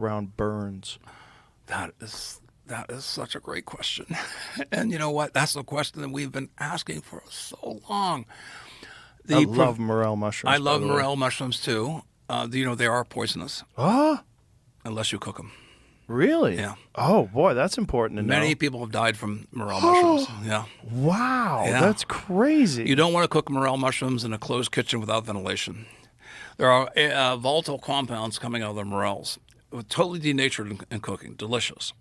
around burns? That is such a great question. And you know what? That's the question that we've been asking for so long. I love morel mushrooms. I love morel mushrooms too. They are poisonous. Ah, unless you cook them. really? Yeah. Oh boy, that's important to know. Many people have died from morel mushrooms. Yeah. Wow, Yeah. that's crazy. You don't want to cook morel mushrooms in a closed kitchen without ventilation. There are volatile compounds coming out of the morels, totally denatured in cooking, delicious.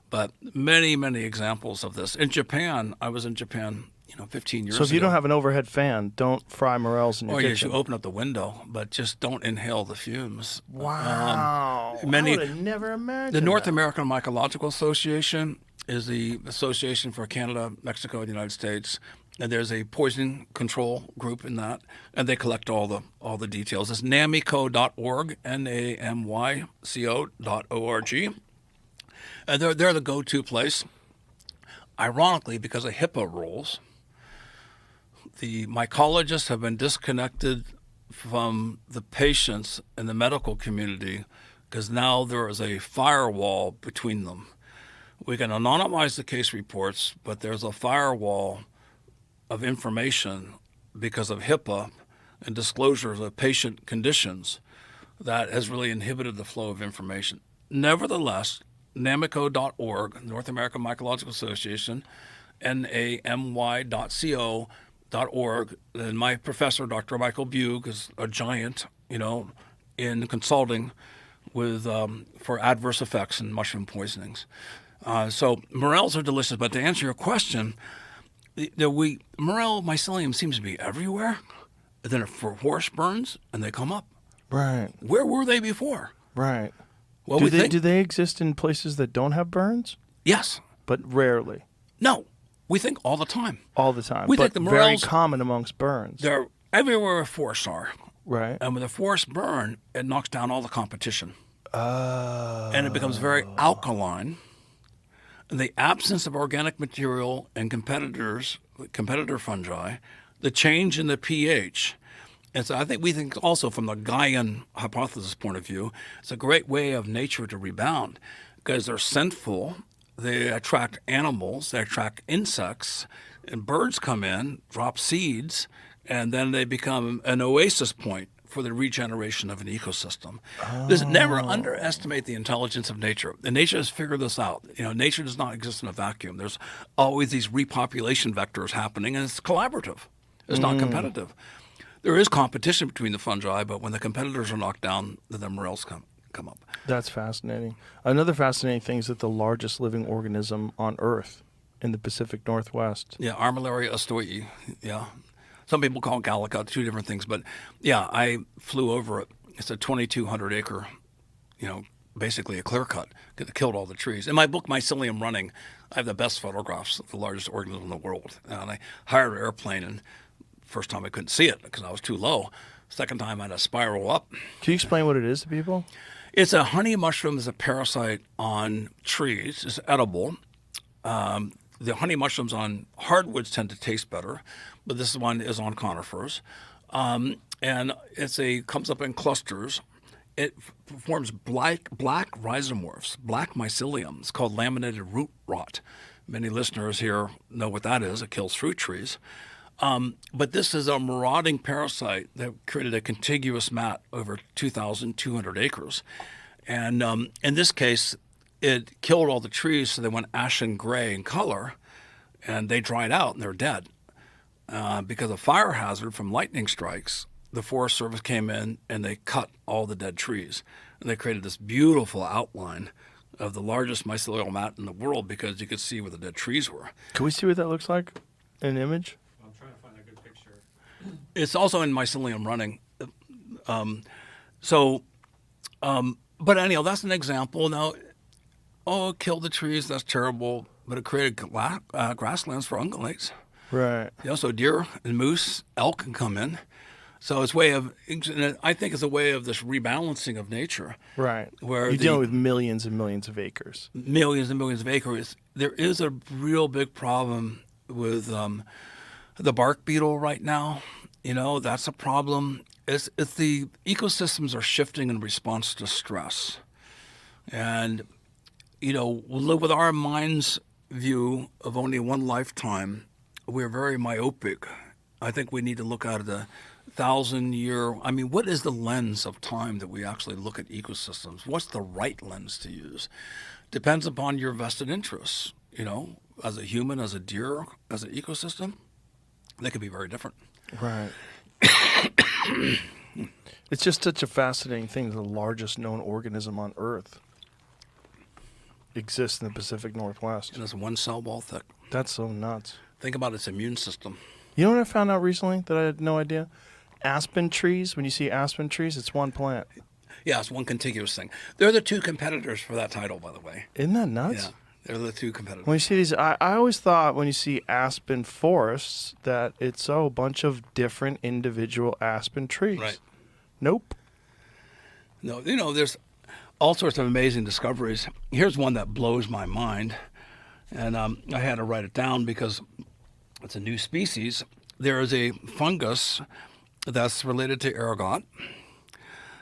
But many, many examples of this. In Japan, I was in Japan 15 years ago. So if you don't have an overhead fan, don't fry morels in your kitchen. Or you should open up the window, but just don't inhale the fumes. Wow. I would have never imagined The North that. American Mycological Association is the association for Canada, Mexico, and the United States. And there's a poison control group in that, and they collect all the details. It's namyco.org, NAMYCO.org. And they're the go-to place. Ironically, because of HIPAA rules, the mycologists have been disconnected from the patients in the medical community because now there is a firewall between them. We can anonymize the case reports, but there's a firewall of information because of HIPAA and disclosures of patient conditions that has really inhibited the flow of information. Nevertheless, NAMYCO.org, North American Mycological Association, NAMY.co.org, and my professor, Dr. Michael Bugh, is a giant, in consulting with for adverse effects in mushroom poisonings. So morels are delicious, but to answer your question, morel mycelium seems to be everywhere. And then for horse burns, and they come up. Right. Where were they before? Right. Well, do they exist in places that don't have burns? Yes. But rarely. No. We think all the time. All the time. We but think the very morels common amongst burns. They're everywhere where forests are. Right. And when the forests burn, it knocks down all the competition. Oh. And it becomes very alkaline. And the absence of organic material and competitor fungi, the change in the pH. And so we think also from the Gaian hypothesis point of view, it's a great way of nature to rebound because they're scentful. They attract animals, they attract insects, and birds come in, drop seeds, and then they become an oasis point for the regeneration of an ecosystem. Oh. Never underestimate the intelligence of nature. And nature has figured this out. Nature does not exist in a vacuum. There's always these repopulation vectors happening, and it's collaborative. It's not competitive. There is competition between the fungi, but when the competitors are knocked down, the morels come up. That's fascinating. Another fascinating thing is that the largest living organism on Earth in the Pacific Northwest. Yeah, Armillaria astoi. Yeah. Some people call it Gallica, two different things. But yeah, I flew over it. It's a 2,200 acre, basically a clear cut. It killed all the trees. In my book, Mycelium Running, I have the best photographs of the largest organism in the world. And I hired an airplane, and first time I couldn't see it because I was too low. Second time I had to spiral up. Can you explain what it is to people? It's a honey mushroom. It's a parasite on trees. It's edible. The honey mushrooms on hardwoods tend to taste better, but this one is on conifers. And comes up in clusters. It forms black rhizomorphs, black mycelium. It's called laminated root rot. Many listeners here know what that is. It kills fruit trees. But this is a marauding parasite that created a contiguous mat over 2,200 acres. And in this case, it killed all the trees, so they went ashen gray in color, and they dried out, and they're dead. Because of fire hazard from lightning strikes, the Forest Service came in, and they cut all the dead trees. And they created this beautiful outline of the largest mycelial mat in the world because you could see where the dead trees were. Can we see what that looks like in an image? It's also in Mycelium Running. But anyhow, that's an example. Now, it killed the trees. That's terrible. But it created grasslands for ungulates. Right. So deer and moose, elk can come in. So it's I think it's a way of this rebalancing of nature. Right. Where you're dealing with millions and millions of acres. Millions and millions of acres. There is a real big problem with the bark beetle right now. That's a problem. It's the ecosystems are shifting in response to stress. And, we live with our mind's view of only one lifetime. We're very myopic. I think we need to look at the 1,000-year. I mean, what is the lens of time that we actually look at ecosystems? What's the right lens to use? Depends upon your vested interests. As a human, as a deer, as an ecosystem, they could be very different. Right. It's just such a fascinating thing. The largest known organism on Earth exists in the Pacific Northwest. And it's one cell wall thick. That's so nuts. Think about its immune system. You know what I found out recently that I had no idea? Aspen trees, when you see aspen trees, it's one plant. Yeah, it's one contiguous thing. They're the two competitors for that title, by the way. Isn't that nuts? Yeah, they're the two competitors. When you see these, I always thought when you see aspen forests that it's a bunch of different individual aspen trees. Right. Nope. No, there's all sorts of amazing discoveries. Here's one that blows my mind, and I had to write it down because it's a new species. There is a fungus that's related to ergot.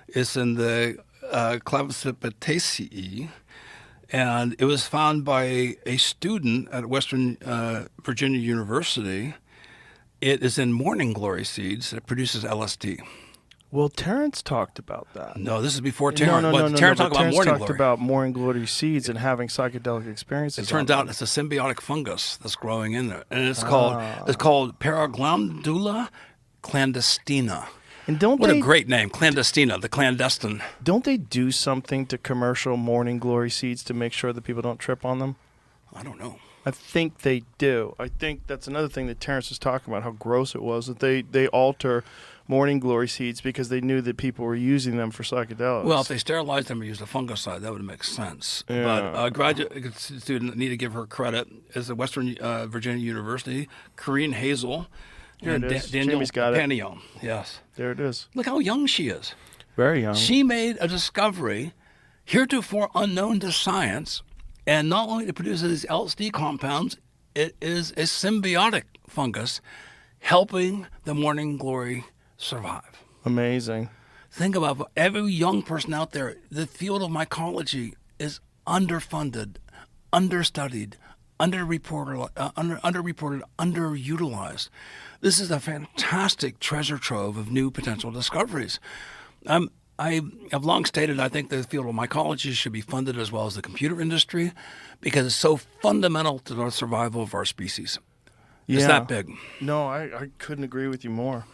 It's in the Clavicipitaceae, and it was found by a student at Western Virginia University. It is in morning glory seeds that produces LSD. Well, Terrence talked about that. No, this is before Terrence. No. Terrence talked about Terrence morning talked glory. about morning glory seeds and having psychedelic experiences. It turns out it's a symbiotic fungus that's growing in there, and it's called Paraglandula clandestina. And don't What they, a great name, clandestina, the clandestine. Don't they do something to commercial morning glory seeds to make sure that people don't trip on them? I don't know. I think they do. I think that's another thing that Terrence was talking about, how gross it was that they alter morning glory seeds because they knew that people were using them for psychedelics. Well, if they sterilized them or used a fungicide, that would make sense. Yeah. But a graduate student, need to give her credit, is at Western Virginia University, Corinne Hazel, Here and it is. Daniel Jimmy's got it. Panio. Yes. There it is. Look how young she is. Very young. She made a discovery heretofore unknown to science, and not only it produces these LSD compounds, it is a symbiotic fungus helping the morning glory survive. Amazing. Think about every young person out there. The field of mycology is underfunded, understudied, underreported, underutilized. This is a fantastic treasure trove of new potential discoveries. I have long stated I think the field of mycology should be funded as well as the computer industry because it's so fundamental to the survival of our species. It's that big. No, I couldn't agree with you more.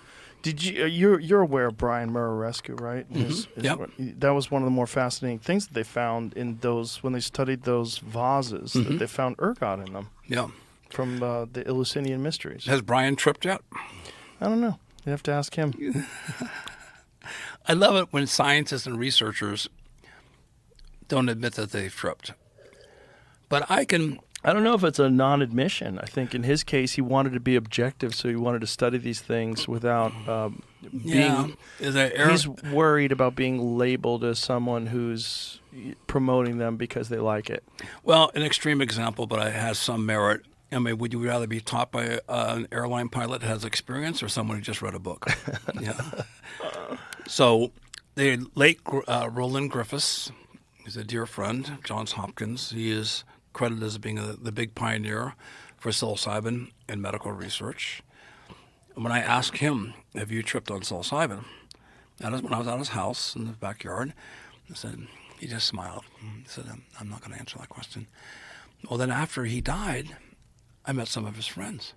Did you're aware of Brian Murarescu, right? Mm-hmm. Yep. That was one of the more fascinating things that they found in those when they studied those vases Mm-hmm. that they found ergot in them. Yeah. From the Eleusinian Mysteries. Has Brian tripped yet? I don't know. You have to ask him. I love it when scientists and researchers don't admit that they've tripped. But I don't know if it's a non-admission. I think in his case, he wanted to be objective, so he wanted to study these things without being. He's worried about being labeled as someone who's promoting them because they like it. Well, an extreme example, but it has some merit. I mean, would you rather be taught by an airline pilot that has experience or someone who just read a book? Yeah. So the late Roland Griffiths, he's a dear friend, Johns Hopkins. He is credited as being the big pioneer for psilocybin in medical research. And when I asked him, have you tripped on psilocybin? That was when I was at his house in the backyard. I said, he just smiled. He said, I'm not going to answer that question. Well, then after he died, I met some of his friends.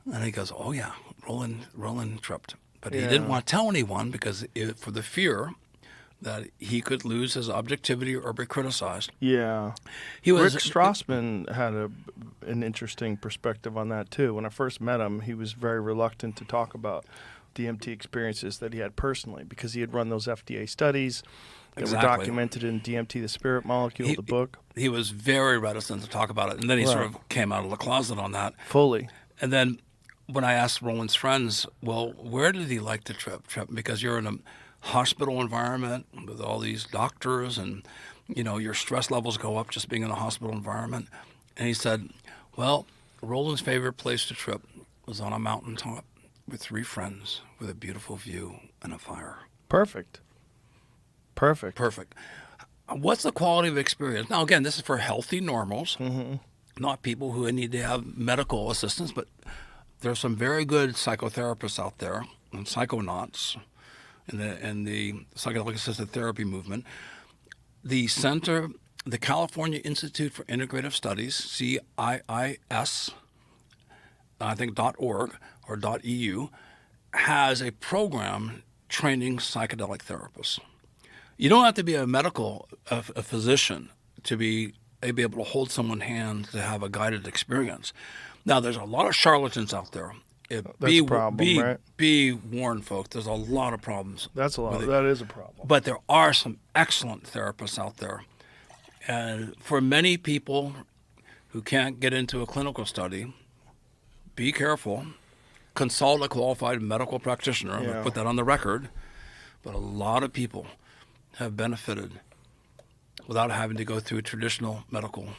And he goes, oh, yeah, Roland tripped. But he didn't want to tell anyone because for the fear that he could lose his objectivity or be criticized. Yeah. Rick Strassman had an interesting perspective on that, too. When I first met him, he was very reluctant to talk about DMT experiences that he had personally because he had run those FDA studies that were documented in DMT, the Spirit Molecule, the book. He was very reticent to talk about it, and then he sort of came out of the closet on that. Fully. And then when I asked Roland's friends, well, where did he like to trip? Because you're in a hospital environment with all these doctors and, your stress levels go up just being in a hospital environment. And he said, well, Roland's favorite place to trip was on a mountaintop with 3 friends with a beautiful view and a fire. Perfect. what's the quality of experience? Now, again, this is for healthy normals, not people who need to have medical assistance, but there's some very good psychotherapists out there and psychonauts in the psychedelic assisted therapy movement. The California Institute for Integrative Studies, CIIS, I think .org or .eu, has a program training psychedelic therapists. You don't have to be a physician to be able to hold someone's hand to have a guided experience. Now, there's a lot of charlatans out there. That's a problem, right? Be warned, folks. There's a lot of problems. That is a problem. But there are some excellent therapists out there. And for many people who can't get into a clinical study, be careful. Consult a qualified medical practitioner. I'm going to put that on the record. But a lot of people have benefited without having to go through traditional medical,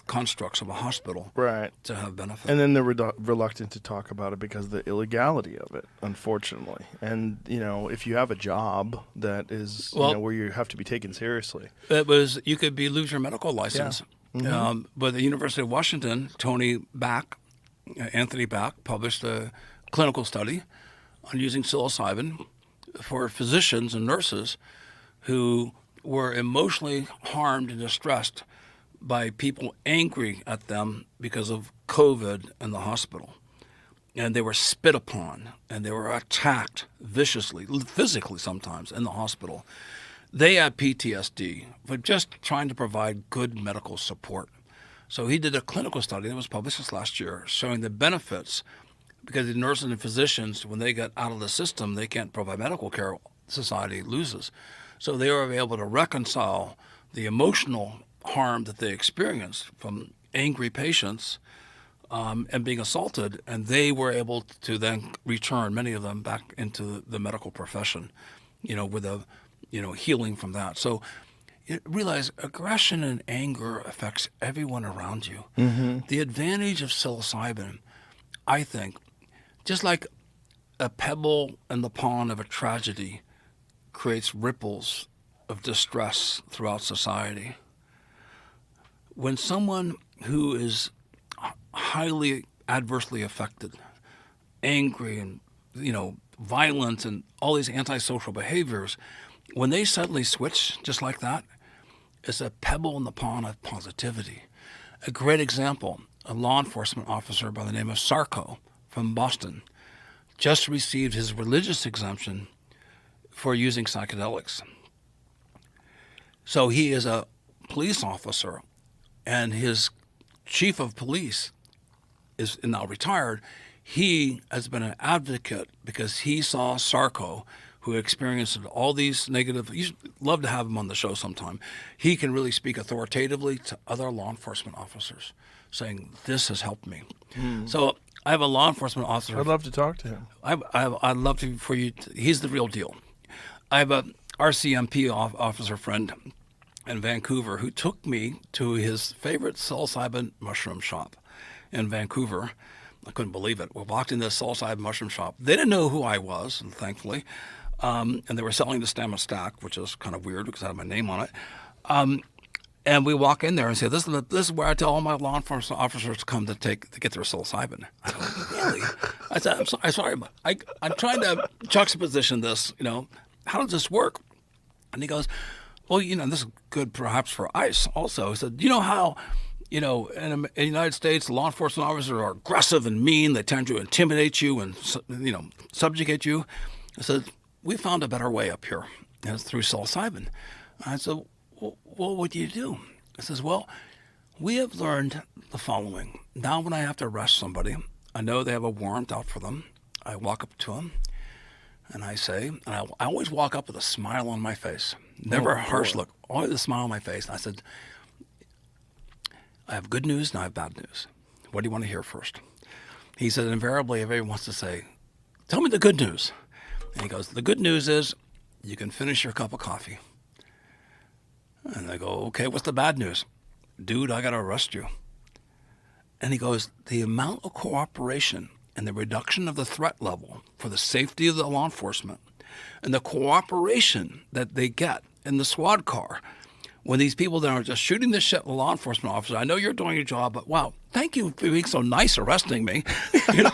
constructs of a hospital, right, to have benefit. And then they're reluctant to talk about it because of the illegality of it, unfortunately. And if you have a job that is where you have to be taken seriously, you could lose your medical license. Yeah. But the University of Washington, Anthony Back published a clinical study on using psilocybin for physicians and nurses who were emotionally harmed and distressed by people angry at them because of COVID in the hospital. And they were spit upon, and they were attacked viciously, physically sometimes, in the hospital. They had PTSD, but just trying to provide good medical support. So he did a clinical study that was published this last year showing the benefits, because the nurses and physicians, when they get out of the system, they can't provide medical care. Society loses. So they were able to reconcile the emotional harm that they experienced from angry patients and being assaulted, and they were able to then return, many of them, back into the medical profession, with a healing from that. So realize aggression and anger affects everyone around you. Mm-hmm. The advantage of psilocybin, I think, just like a pebble in the pond of a tragedy creates ripples of distress throughout society. When someone who is highly adversely affected, angry and violent and all these antisocial behaviors, when they suddenly switch just like that, it's a pebble in the pond of positivity. A great example, a law enforcement officer by the name of Sarko from Boston just received his religious exemption for using psychedelics. So he is a police officer, and his chief of police is now retired. He has been an advocate because he saw Sarko, who experienced all these negative. You'd love to have him on the show sometime. He can really speak authoritatively to other law enforcement officers, saying, this has helped me. So I have a law enforcement officer. I'd love to talk to him. I'd love to for you. He's the real deal. I have a RCMP officer friend in Vancouver who took me to his favorite psilocybin mushroom shop in Vancouver. I couldn't believe it. We walked in this psilocybin mushroom shop. They didn't know who I was, thankfully. And they were selling the stem of stack, which is kind of weird because I had my name on it. And we walk in there and say, this is where I tell all my law enforcement officers to come to get their psilocybin. I go, really? I said, I'm sorry, but I'm trying to juxtaposition this, how does this work? And he goes, well, this is good perhaps for ICE also. He said, how, in the United States, law enforcement officers are aggressive and mean. They tend to intimidate you and, subjugate you. I said, we found a better way up here, and it's through psilocybin. I said, well, what do you do? He says, well, we have learned the following. Now when I have to arrest somebody, I know they have a warrant out for them. I walk up to them, and I say, and I always walk up with a smile on my face. Never a harsh look, always a smile on my face. And I said, I have good news and I have bad news. What do you want to hear first? He said, invariably, everyone wants to say, tell me the good news. And he goes, the good news is you can finish your cup of coffee. And I go, okay, what's the bad news? Dude, I got to arrest you. And he goes, the amount of cooperation and the reduction of the threat level for the safety of the law enforcement and the cooperation that they get in the squad car when these people that are just shooting the shit with law enforcement officers. I know you're doing your job, but wow, thank you for being so nice arresting me. You know?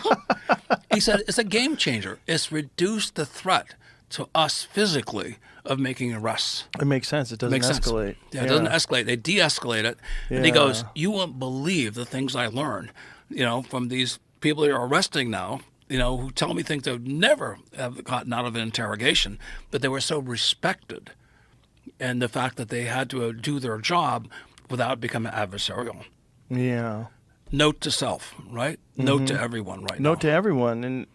He said it's a game changer. It's reduced the threat to us physically of making arrests. It makes sense. It doesn't escalate. Yeah, it doesn't escalate. They de-escalate it. And he Yeah. goes, you won't believe the things I learned, from these people you're arresting now, who tell me things that would never have gotten out of an interrogation, but they were so respected. And the fact that they had to do their job without becoming adversarial. Yeah. Note to self, right? Note to everyone right now. Note to everyone. And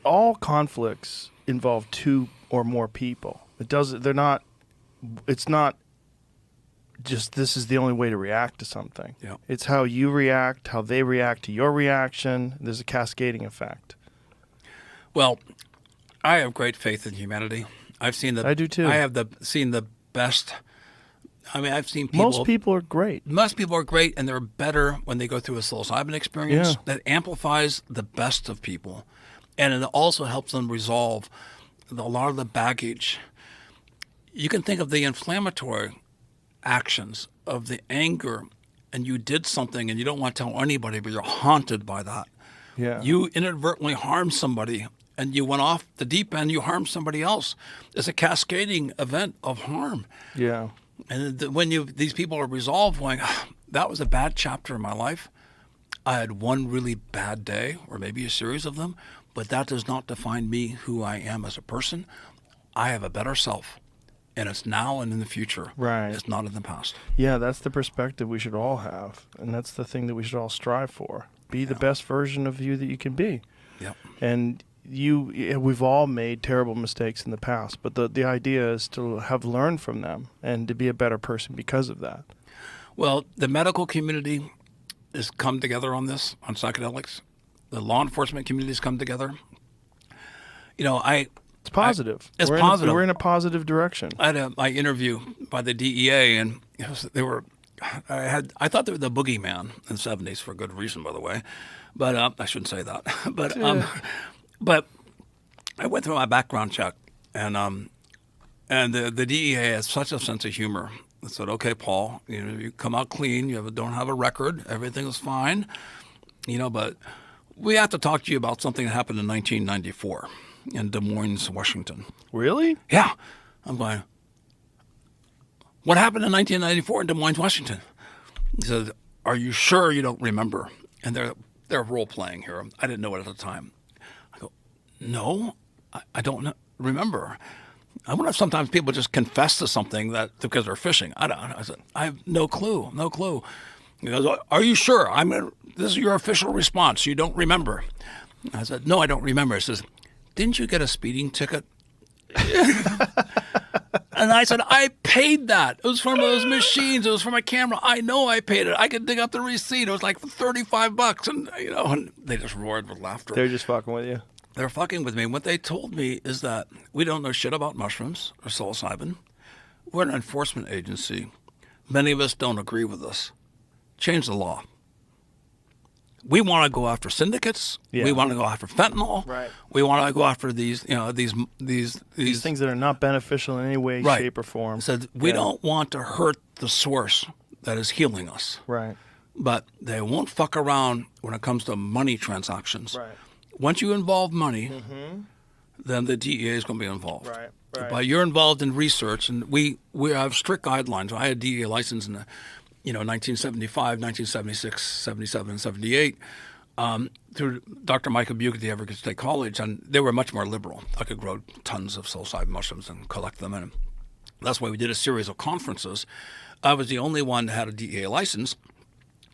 all conflicts involve two or more people. It's not just this is the only way to react to something. Yeah. It's how you react, how they react to your reaction. There's a cascading effect. Well, I have great faith in humanity. I do too. I have seen the best. I mean, I've seen people. Most people are great. Most people are great, and they're better when they go through a psilocybin experience that amplifies the best of people. And it also helps them resolve a lot of the baggage. You can think of the inflammatory actions of the anger, and you did something and you don't want to tell anybody, but you're haunted by that. Yeah. You inadvertently harmed somebody and you went off the deep end, you harmed somebody else. It's a cascading event of harm. Yeah. And when these people are resolved, going, that was a bad chapter in my life. I had one really bad day, or maybe a series of them, but that does not define me, who I am as a person. I have a better self, and it's now and in the future. Right. It's not in the past. Yeah, that's the perspective we should all have, and that's the thing that we should all strive for. Be the best version of you that you can be. Yep. And we've all made terrible mistakes in the past, but the idea is to have learned from them and to be a better person because of that. Well, the medical community has come together on this, on psychedelics. The law enforcement community has come together. It's positive. It's positive. We're in a positive direction. I had my interview by the DEA, and I thought they were the boogeyman in the 70s for good reason, by the way. But I shouldn't say that. But I went through my background check, and the DEA has such a sense of humor. I said, okay, Paul, you come out clean. You don't have a record. Everything is fine. But we have to talk to you about something that happened in 1994 in Des Moines, Washington. Really? Yeah. I'm going, what happened in 1994 in Des Moines, Washington? He said, are you sure you don't remember? And they're role-playing here. I didn't know it at the time. I go, no, I don't remember. I wonder if sometimes people just confess to something because they're fishing. I said, I have no clue. He goes, are you sure? This is your official response. You don't remember. I said, no, I don't remember. He says, didn't you get a speeding ticket? And I said, I paid that. It was from those machines. It was from a camera. I know I paid it. I could dig up the receipt. It was like $35. And they just roared with laughter. They're just fucking with you. They're fucking with me. What they told me is that we don't know shit about mushrooms or psilocybin. We're an enforcement agency. Many of us don't agree with us. Change the law. We want to go after syndicates. Yeah. We want to go after fentanyl. Right. We want to go after these These things that are not beneficial in any way, right. shape, or form. So we don't want to hurt the source that is healing us. Right. But they won't fuck around when it comes to money transactions. Right. Once you involve money, then the DEA is going to be involved. Right. But you're involved in research, and we have strict guidelines. I had a DEA license in 1975, 1976, 77, 78, through Dr. Mycology at the Everett State College, and they were much more liberal. I could grow tons of psilocybin mushrooms and collect them, and that's why we did a series of conferences. I was the only one that had a DEA license,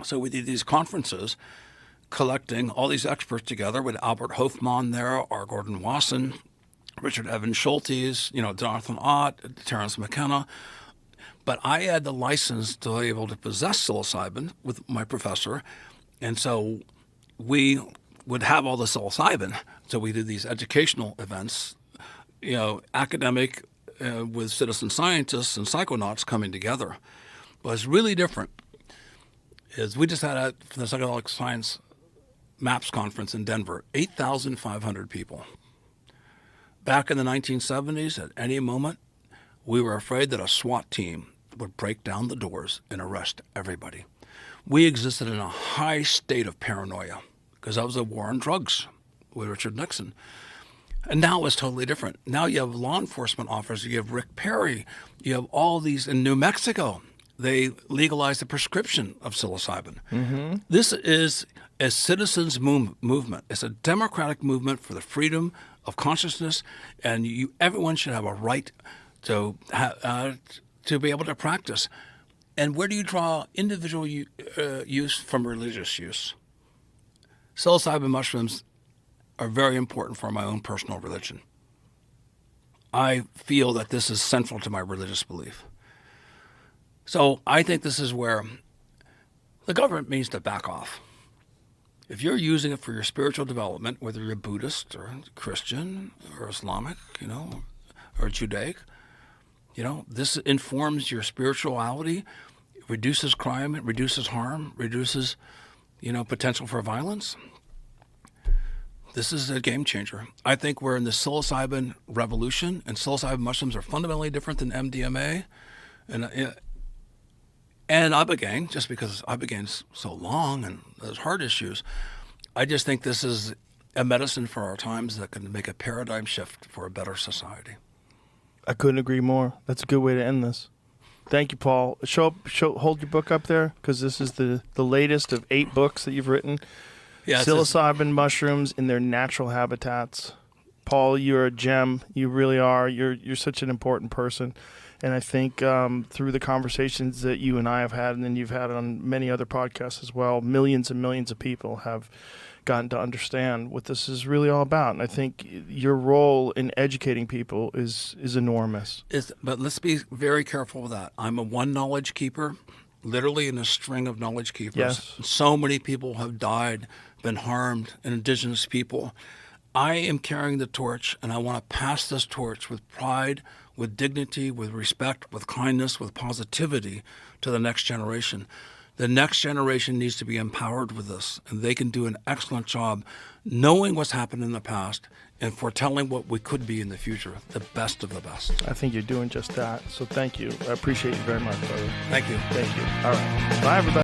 so we did these conferences, collecting all these experts together with Albert Hofmann there, R. Gordon Wasson, Richard Evans Schultes, Jonathan Ott, Terrence McKenna. But I had the license to be able to possess psilocybin with my professor, and so we would have all the psilocybin. So we did these educational events, academic with citizen scientists and psychonauts coming together. But it's really different. We just had the Psychedelic Science MAPS conference in Denver, 8,500 people. Back in the 1970s, at any moment, We were afraid that a SWAT team would break down the doors and arrest everybody. We existed in a high state of paranoia because that was a war on drugs with Richard Nixon. And now it's totally different. Now you have law enforcement officers. You have Rick Perry. You have all these in New Mexico. They legalized the prescription of psilocybin. Mm-hmm. This is a citizens' movement. It's a democratic movement for the freedom of consciousness, and everyone should have a right to be able to practice. And where do you draw individual use from religious use? Psilocybin mushrooms are very important for my own personal religion. I feel that this is central to my religious belief. So I think this is where the government needs to back off. If you're using it for your spiritual development, whether you're Buddhist or Christian or Islamic, or Judaic, this informs your spirituality, reduces crime, it reduces harm, reduces, potential for violence. This is a game changer. I think we're in the psilocybin revolution, and psilocybin mushrooms are fundamentally different than MDMA and ibogaine, just because ibogaine's so long and there's heart issues. I just think this is a medicine for our times that can make a paradigm shift for a better society. I couldn't agree more. That's a good way to end this. Thank you, Paul. Hold your book up there, because this is the latest of 8 books that you've written. Yeah, psilocybin mushrooms in their natural habitats. Paul, you're a gem. You really are. You're such an important person. And I think through the conversations that you and I have had, and then you've had on many other podcasts as well, millions and millions of people have gotten to understand what this is really all about. And I think your role in educating people is enormous. But let's be very careful with that. I'm a one knowledge keeper, literally in a string of knowledge keepers. Yes. So many people have died, been harmed, and indigenous people. I am carrying the torch, and I want to pass this torch with pride, with dignity, with respect, with kindness, with positivity to the next generation. The next generation needs to be empowered with this, and they can do an excellent job knowing what's happened in the past and foretelling what we could be in the future, the best of the best. I think you're doing just that. So thank you. I appreciate you very much, brother. Thank you. Thank you. All right. Bye, everybody.